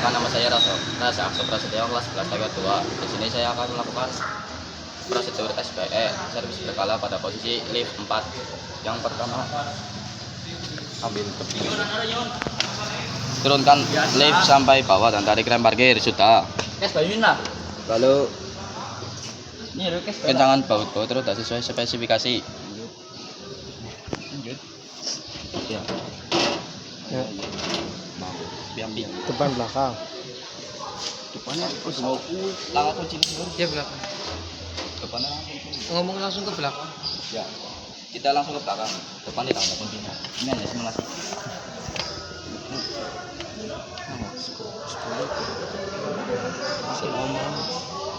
Perkenalkan, nama saya Rasa Akso Prasetyo, kelas 11 TK 2. Di sini saya akan melakukan prosedur SPE servis berkala pada posisi lift 4. Yang pertama, ambil keping, turunkan lift sampai bawah dan tarik rem parkir. Sudah. Lalu kencangan baut terus sesuai spesifikasi. Ya. Depan belakang. Depannya mau langkah kunci Ya belakang. depannya langsung. Ngomong langsung ke belakang. Ya, kita langsung ke belakang. Depan tidak ada kuncinya. Ini hanya simulasi.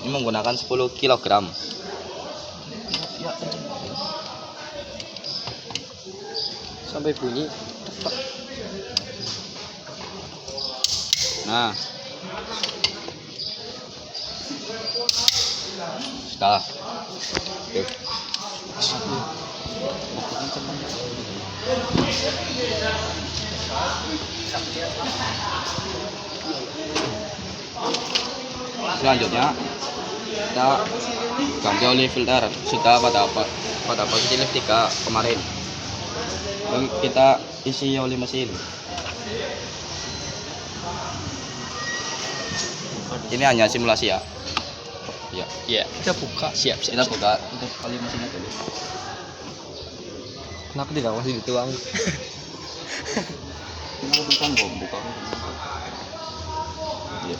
Ini menggunakan 10 kg. Ya, Sampai bunyi. nah, sudah. Selanjutnya kita ganti oli filter. Sudah pada posisi lift 3 kemarin. Dan kita isi oli mesin. Ini hanya simulasi ya. Ya. Kita buka. Siap. Kita buka untuk oli mesinnya dulu. Kenapa tidak masih dituang? Ini bukan bom buka. Iya.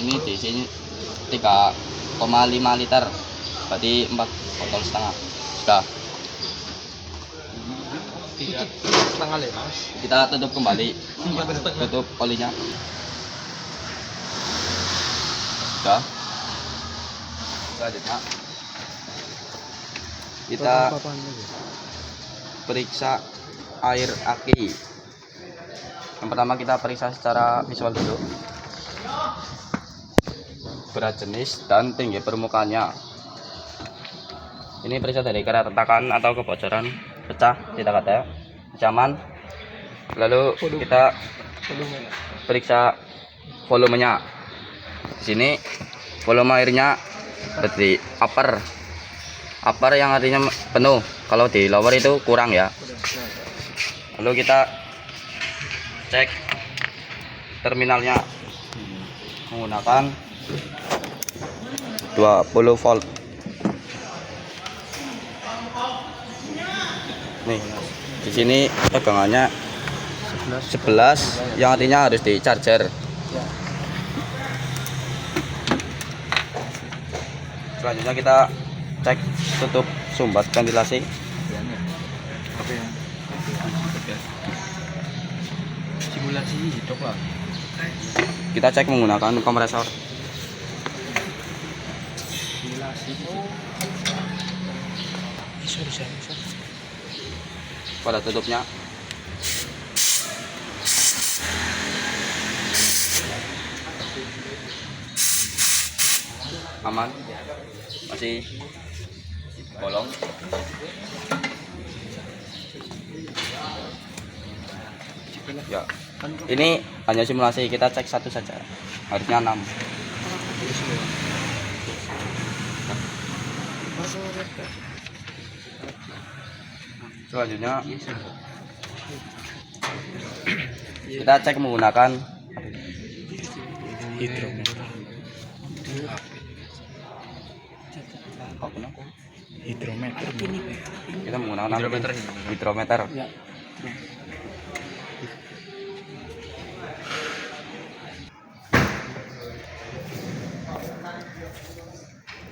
Ini di sini 3,5 liter. Berarti 4 botol setengah. Sudah. Setengah lemas. Kita tutup kembali. Tutup olinya. Sudah. Selanjutnya kita periksa air aki. Yang pertama kita periksa secara visual dulu. Berat jenis dan tinggi permukaannya. Ini periksa dari keretakan atau kebocoran, pecah, tidak ada, ancaman. Lalu kita periksa volumenya. Di sini volume airnya berarti upper yang artinya penuh. Kalau di lower itu kurang ya. Lalu kita cek terminalnya menggunakan 20 volt. Nih, di sini tegangannya 11 yang artinya harus di charger. Selanjutnya kita cek tutup sumbat ventilasi. Simulasi hidup lah. Kita cek menggunakan kompresor. Simulasi. Sorry. Pada tutupnya aman, masih bolong. Ya, ini hanya simulasi, kita cek satu saja, harusnya 6. Selanjutnya kita cek menggunakan Hidrometer. Kita menggunakan hidrometer.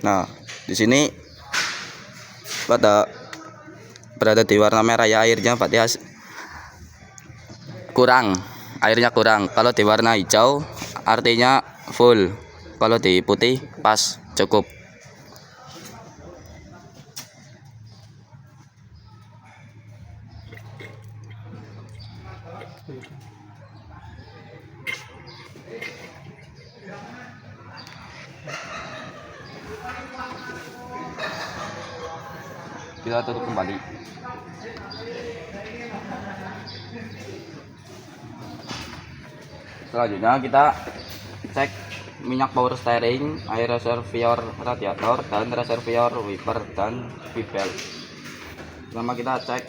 Nah, di sini berada di warna merah ya airnya, berarti kurang. Airnya kurang. Kalau di warna hijau artinya full. Kalau di putih pas, cukup. Kita tutup kembali. Selanjutnya kita cek minyak power steering, air reservoir radiator, dan reservoir wiper dan bibel. Pertama kita cek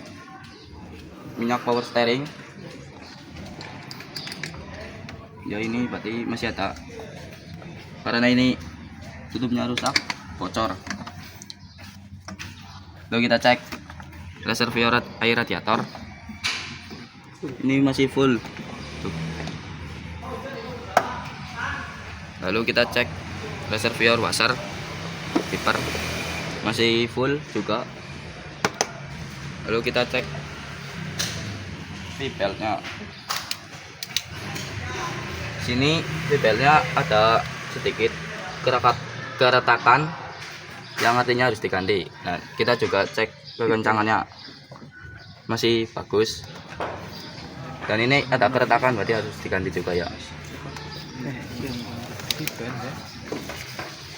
minyak power steering. Ya ini berarti masih ada, karena ini tutupnya rusak, bocor. Lalu kita cek reservoir air radiator. Ini masih full. Tuh. Lalu kita cek reservoir washer wiper, masih full juga. Lalu kita cek bibelnya. Sini bibelnya ada sedikit keretakan, yang artinya harus diganti. Nah, kita juga cek kekencangannya, masih bagus. Dan ini ada keretakan, berarti harus diganti juga ya.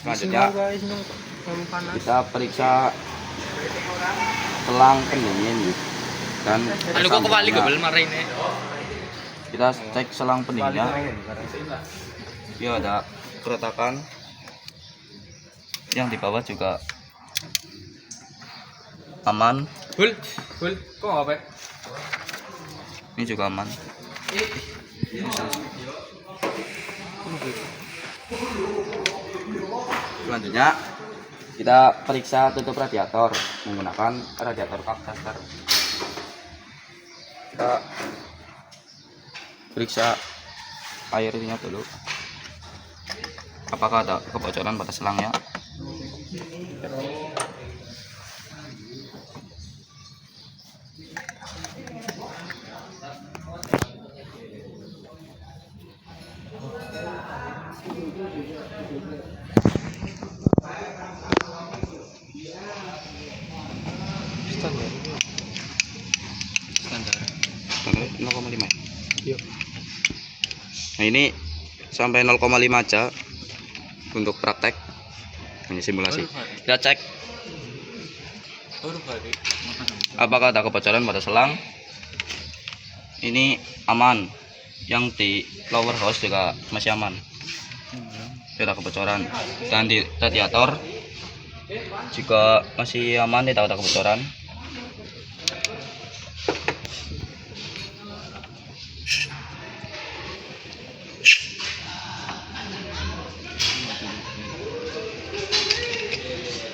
Selanjutnya kita periksa selang pendingin dan kita cek selang pendinginnya. Dia ada keretakan, yang di bawah juga aman. Kok apa? Ini juga aman. Selanjutnya kita periksa tutup radiator menggunakan radiator cup tester. Kita periksa airnya dulu, apakah ada kebocoran pada selangnya. Standar 0,5. Yuk. Nah ini sampai 0,5 aja untuk praktek ini simulasi. Kita cek apakah ada kebocoran pada selang. Ini aman, yang di lower hose juga masih aman, tidak ada kebocoran. Dan di radiator juga masih aman, tidak ada kebocoran.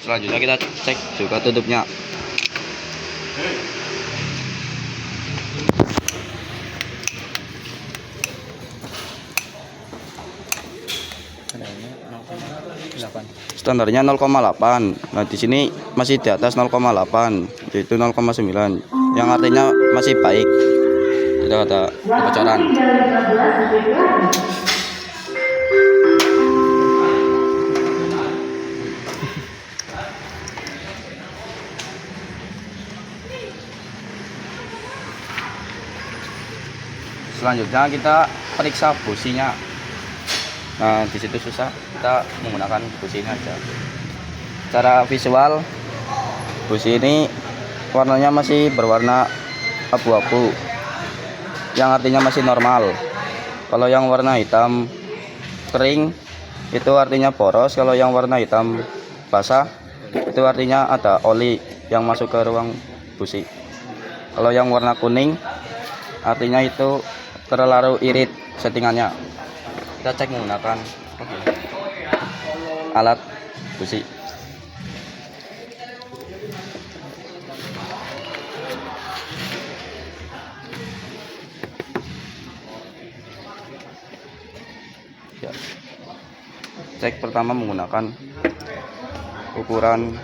Selanjutnya kita cek juga tutupnya. Standarnya 0,8. Nah, di sini masih di atas 0,8, yaitu 0,9. Yang artinya masih baik, tidak ada kebocoran. Selanjutnya kita periksa businya. Nah, di situ susah, kita menggunakan busi ini aja. Secara visual, busi ini warnanya masih berwarna abu-abu, yang artinya masih normal. Kalau yang warna hitam kering, itu artinya poros. Kalau yang warna hitam basah, itu artinya ada oli yang masuk ke ruang busi. Kalau yang warna kuning, artinya itu terlalu irit settingannya. Kita cek menggunakan alat busi. Ya. Cek pertama menggunakan ukuran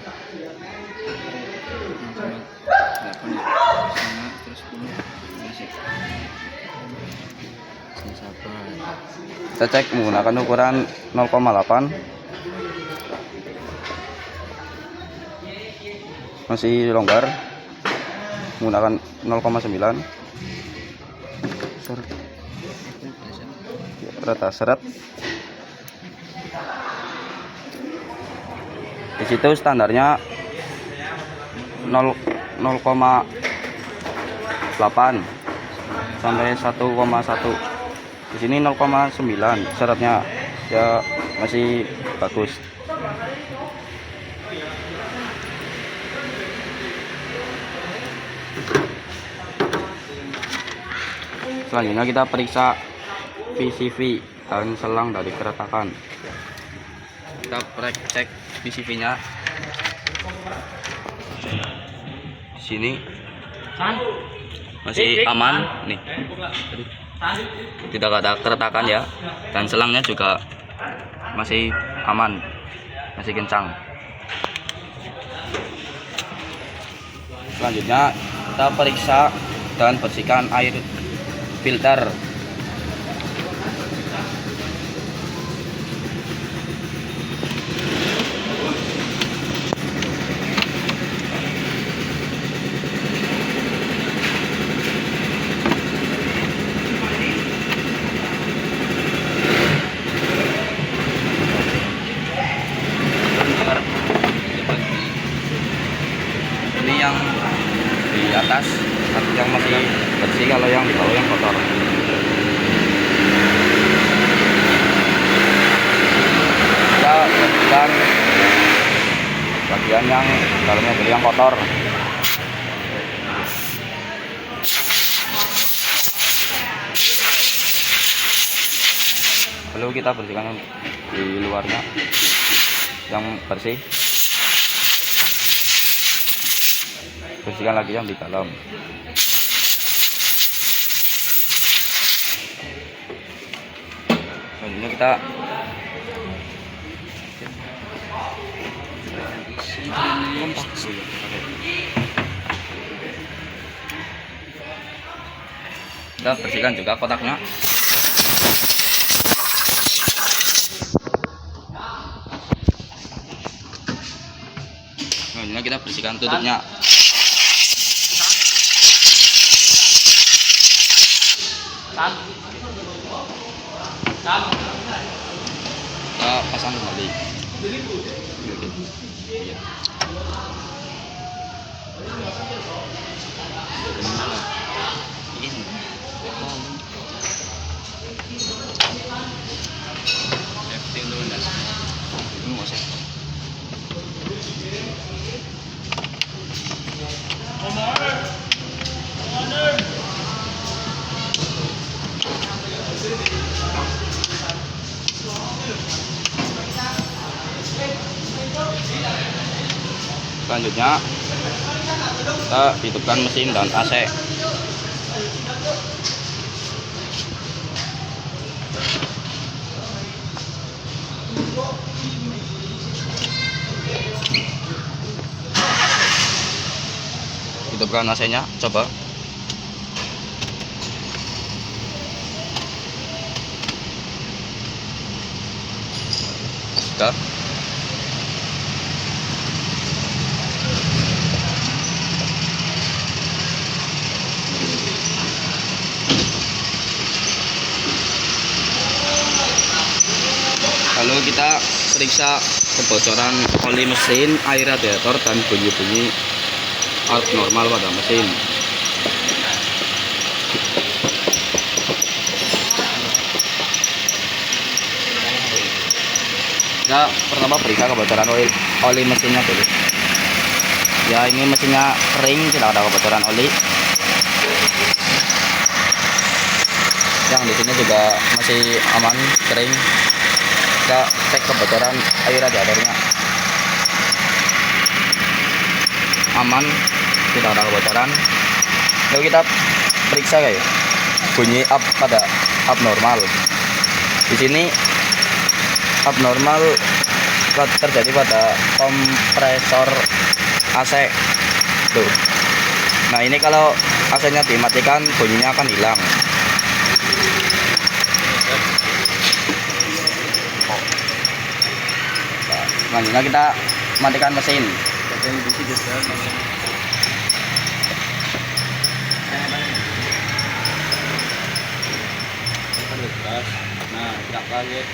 kita cek menggunakan ukuran 0,8, masih longgar. Menggunakan 0,9, rata seret. Di situ standarnya 0,8 sampai 1,1. Di sini 0,9 syaratnya ya, masih bagus. Selanjutnya kita periksa PCV dan selang dari keretakan. Kita cek PCV-nya. Di sini masih aman nih, tidak ada keretakan ya, dan selangnya juga masih aman, masih kencang. Selanjutnya kita periksa dan bersihkan air filter. Ini yang di atas yang masih bersih, kalau yang di bawah yang kotor. Kita bersihkan bagian yang dalamnya dulu yang kotor. Lalu kita bersihkan di luarnya yang bersih. Bersihkan lagi yang di dalam. Selanjutnya kita bersihkan juga kotaknya. Selanjutnya kita bersihkan tutupnya. Kita pasang kembali. Selanjutnya kita hidupkan mesin dan AC. Hidupkan AC-nya, coba. Sudah. Lalu kita periksa kebocoran oli mesin, air radiator, dan bunyi-bunyi abnormal pada mesin. Kita pertama periksa kebocoran oli mesinnya dulu. Ya, ini mesinnya kering, tidak ada kebocoran oli. Yang di sini juga masih aman, kering. Kita cek kebocoran air radiatornya, aman, tidak ada kebocoran. Lalu kita periksa guys, bunyi pada abnormal. Di sini abnormal terjadi pada kompresor AC tuh. Nah, ini kalau AC-nya dimatikan, bunyinya akan hilang. Selanjutnya kita matikan mesin. Nah, tidak kaget.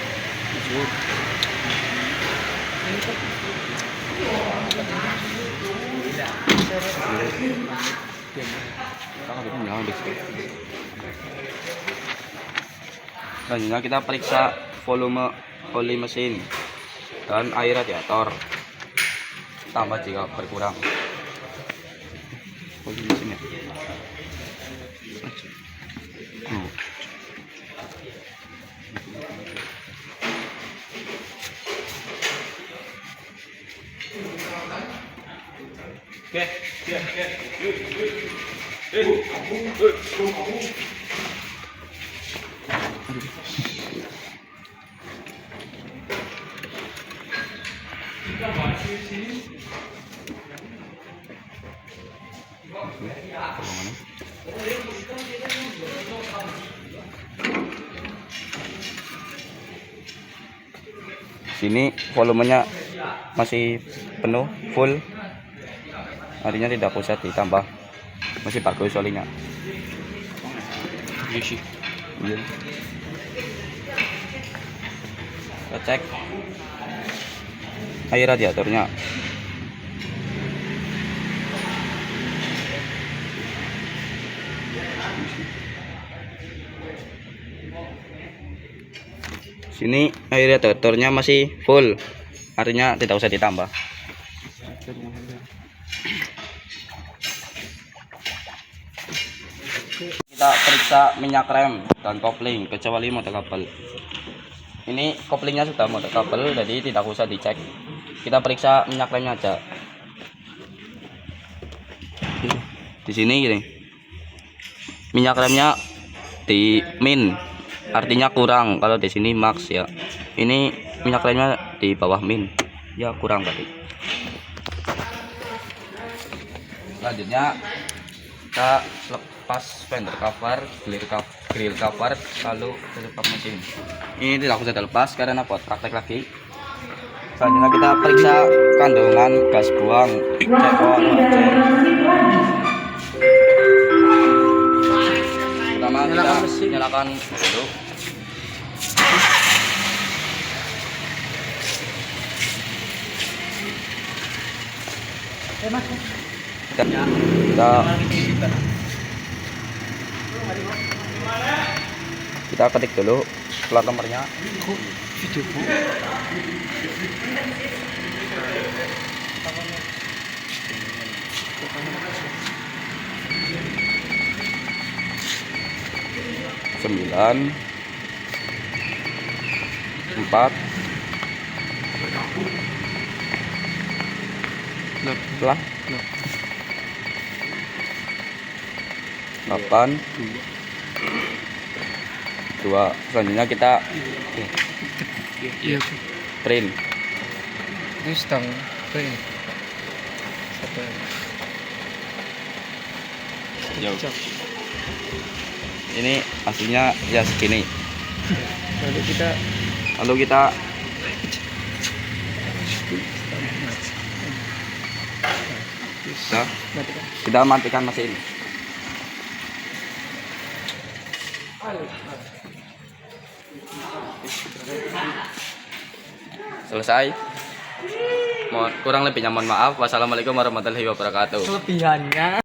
Selanjutnya kita periksa volume oli mesin dan air radiator. Tambah jika berkurang. Oli mesinnya. Sini volumenya masih penuh full, artinya tidak usah ditambah, masih bagus olinya. Iya. Kita cek air radiatornya. Sini air radiatornya masih full, artinya tidak usah ditambah. Kita periksa minyak rem dan kopling kecuali mode kabel. Ini koplingnya sudah mode kabel, jadi tidak usah dicek. Kita periksa minyak remnya aja. Di sini gini, minyak remnya di min, artinya kurang. Kalau di sini max ya. Ini minyak remnya di bawah min, ya kurang tadi. Selanjutnya kita lepas fender cover, grill cover, lalu tutup mesin. Ini tidak usah dilepas karena buat praktek lagi. Selanjutnya kita periksa kandungan gas buang CO2. Pertama kita nyalakan dulu. Kita ketik dulu plat nomornya. Sembilan 4 lah 8 2. Selanjutnya kita print. Ini stang print. Ini hasilnya ya segini. Lalu kita matikan mesin. Selesai. Kurang lebihnya mohon maaf. Wassalamualaikum warahmatullahi wabarakatuh. Kelebihannya